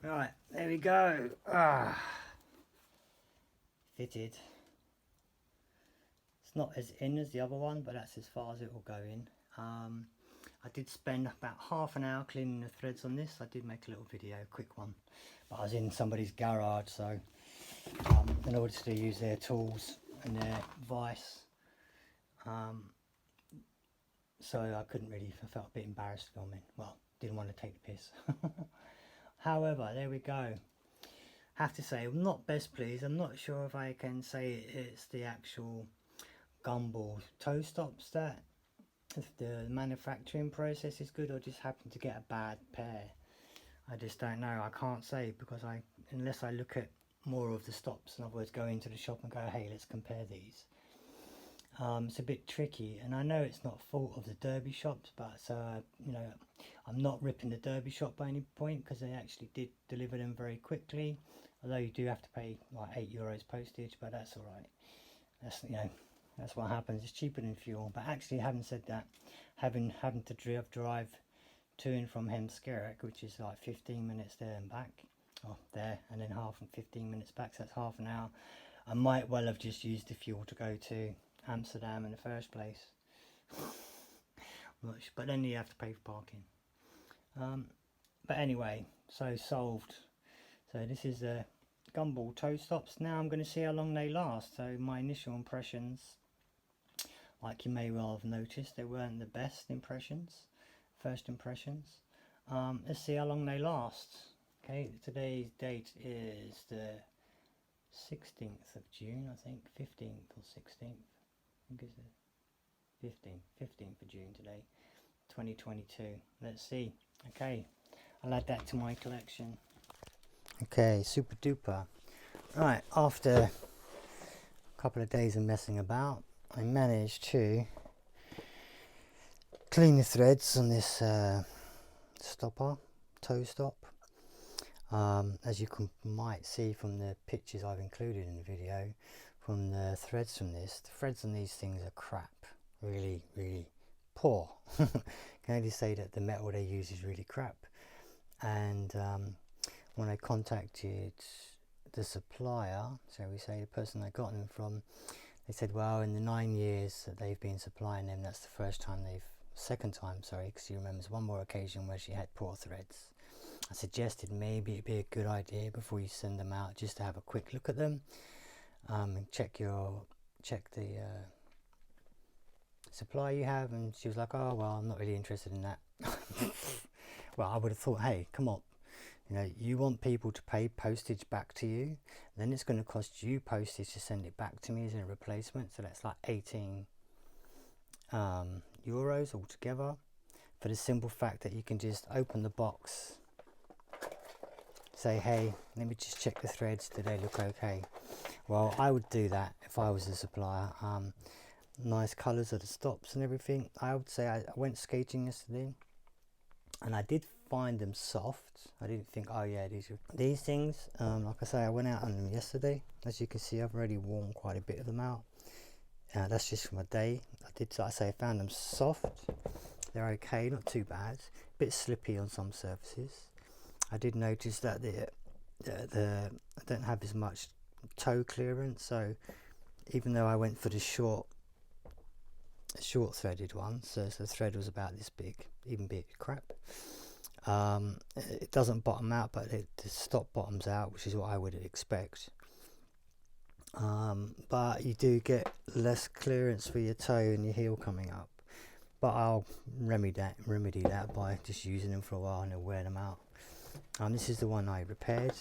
Right, there we go. Fitted. It's not as in as the other one, but that's as far as it will go in. I did spend about half an hour cleaning the threads on this. I did make a little video, a quick one, but I was in somebody's garage, so in order to use their tools and their vice, so I couldn't really, I felt a bit embarrassed filming. Well, didn't want to take the piss. However, there we go. Have to say, I'm not best pleased. I'm not sure if I can say it's the actual Gumball toe stops that if the manufacturing process is good, or just happen to get a bad pair. I just don't know. I can't say, because unless I look at more of the stops, in other words, go into the shop and go, hey, let's compare these. It's a bit tricky, and I know it's not fault of the Derby shops, but you know, I'm not ripping the Derby shop by any point, because they actually did deliver them very quickly, although you do have to pay like €8 postage, but that's all right. That's, you know, that's what happens. It's cheaper than fuel. But actually, having said that, having to drive to and from Hemskerrick, which is like 15 minutes there and back, or there and then half and 15 minutes back, so that's half an hour. I might well have just used the fuel to go to Amsterdam in the first place. But then you have to pay for parking. But anyway, so solved. So this is the Gumball toe stops. Now I'm going to see how long they last. So my initial impressions, like you may well have noticed, they weren't the best impressions, first impressions. Let's see how long they last. Okay, today's date is the 16th of June, I think, 15th or 16th. I think it's the 15th of June today, 2022. Let's see. Okay, I'll add that to my collection. Okay, super duper. Right, after a couple of days of messing about, I managed to clean the threads on this stopper, toe stop. As you might see from the pictures I've included in the video, from the threads from this, the threads on these things are crap, really, really poor. Can only say that the metal they use is really crap. And when I contacted the supplier, shall we say, the person I got them from, they said, well, in the 9 years that they've been supplying them, that's the second time, sorry, because she remembers one more occasion where she had poor threads. I suggested maybe it'd be a good idea before you send them out just to have a quick look at them, and check the supply you have. And she was like, oh well, I'm not really interested in that. Well, I would have thought, hey, come on, you know, you want people to pay postage back to you, then it's going to cost you postage to send it back to me as a replacement, so that's like 18 euros altogether, for the simple fact that you can just open the box, say, hey, let me just check the threads, do they look okay? Well, I would do that if I was a supplier. Nice colours of the stops and everything. I would say I went skating yesterday, and I did find them soft. I didn't think, oh yeah, these things, like I say, I went out on them yesterday. As you can see, I've already worn quite a bit of them out. That's just from a day. I found them soft. They're okay, not too bad. A bit slippy on some surfaces. I did notice that I don't have as much toe clearance, so even though I went for the short threaded one, so the thread was about this big, even big crap, it doesn't bottom out, but the stop bottoms out, which is what I would expect. But you do get less clearance for your toe and your heel coming up, but I'll remedy that by just using them for a while and then wear them out. This is the one I repaired.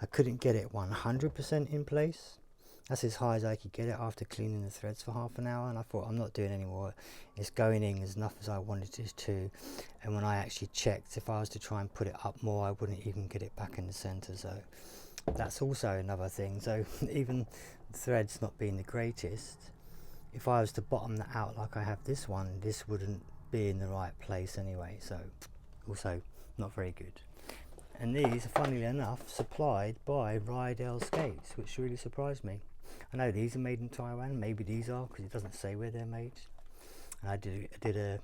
I couldn't get it 100% in place. That's as high as I could get it after cleaning the threads for half an hour, and I thought, I'm not doing any more. It's going in as enough as I wanted it to. And when I actually checked, if I was to try and put it up more, I wouldn't even get it back in the center. So that's also another thing. So even the threads not being the greatest, if I was to bottom that out like I have this one, this wouldn't be in the right place anyway. So also not very good. And these are, funnily enough, supplied by Reidell skates, which really surprised me. I know these are made in Taiwan, maybe these are, because it doesn't say where they're made. And I did a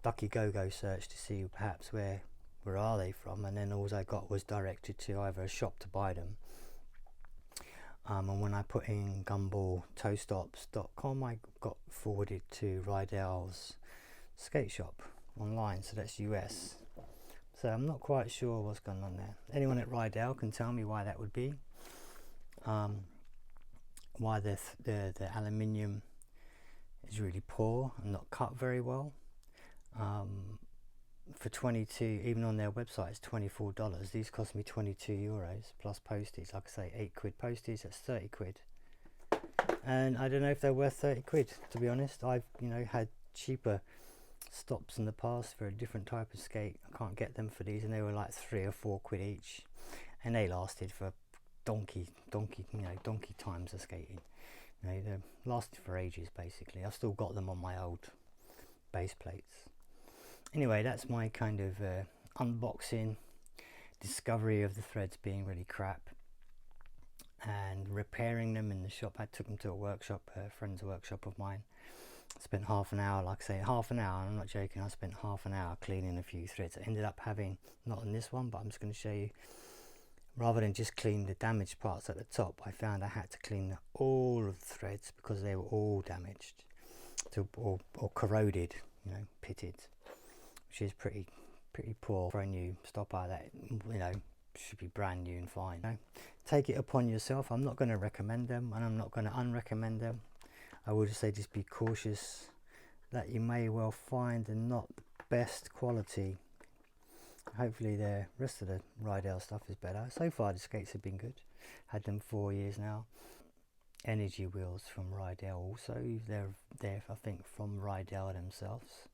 DuckDuckGo search to see perhaps where are they from, and then all I got was directed to either a shop to buy them. And when I put in GumballToestops.com, I got forwarded to Reidell's skate shop online, so that's US. So I'm not quite sure what's going on there. Anyone at Reidell can tell me why that would be. Why the aluminium is really poor and not cut very well. For 22, even on their website, it's $24. These cost me 22 euros plus postage. Like I say, 8 quid postage, that's 30 quid. And I don't know if they're worth 30 quid, to be honest. I've, you know, had cheaper stops in the past for a different type of skate. I can't get them for these, and they were like 3 or 4 quid each, and they lasted for donkey times of skating. You know, they lasted for ages basically. I've still got them on my old base plates. Anyway, that's my kind of unboxing, discovery of the threads being really crap, and repairing them in the shop. I took them to a workshop, a friend's workshop of mine. Spent half an hour, like I say, half an hour, I'm not joking, I spent half an hour cleaning a few threads. I ended up having, not on this one, but I'm just going to show you, rather than just clean the damaged parts at the top, I found I had to clean all of the threads because they were all damaged or corroded, you know, pitted, which is pretty poor for a new stopper that, you know, should be brand new and fine. You know? Take it upon yourself. I'm not going to recommend them, and I'm not going to unrecommend them. I would just say just be cautious that you may well find they're not the best quality. Hopefully the rest of the Reidell stuff is better. So far the skates have been good. Had them 4 years now. Energy wheels from Reidell also. They're I think from Reidell themselves.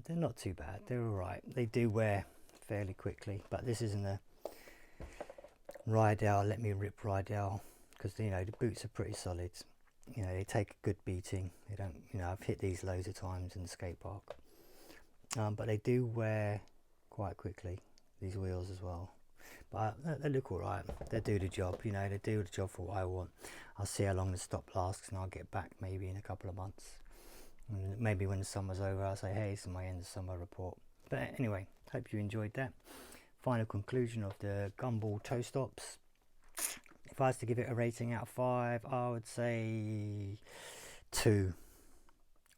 They're not too bad. They're alright. They do wear fairly quickly, but this isn't a Reidell, let me rip Reidell, because, you know, the boots are pretty solid. You know, they take a good beating. They don't, you know, I've hit these loads of times in the skate park, but they do wear quite quickly, these wheels as well. But they look alright. They do the job, you know, they do the job for what I want. I'll see how long the stop lasts, and I'll get back maybe in a couple of months. And maybe when the summer's over, I'll say, hey, this is my end of summer report. But anyway, hope you enjoyed that. Final conclusion of the Gumball toe stops. If I was to give it a rating out of 5, I would say 2.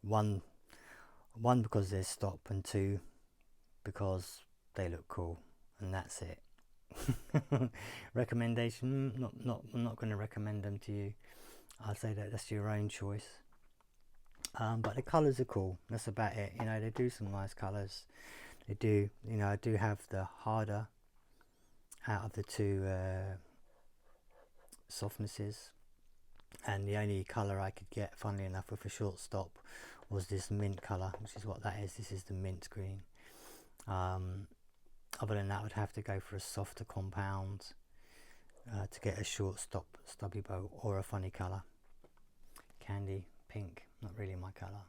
1 because there's stop, and 2 because they look cool, and that's it. Recommendation? I'm not going to recommend them to you. I'll say that's your own choice. But the colours are cool. That's about it. You know, they do some nice colours. They do. You know, I do have the harder out of the 2 softnesses, and the only colour I could get, funnily enough, with a short stop was this mint colour, which is what that is. This is the mint green. Other than that, I would have to go for a softer compound to get a short stubby bow, or a funny colour. Candy pink, not really my colour.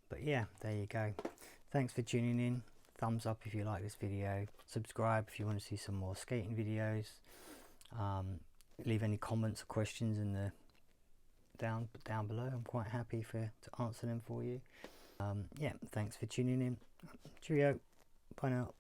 But yeah, there you go. Thanks for tuning in. Thumbs up if you like this video. Subscribe if you want to see some more skating videos. Leave any comments or questions in the down below. I'm quite happy to answer them for you. Yeah, thanks for tuning in. Cheerio. Bye now.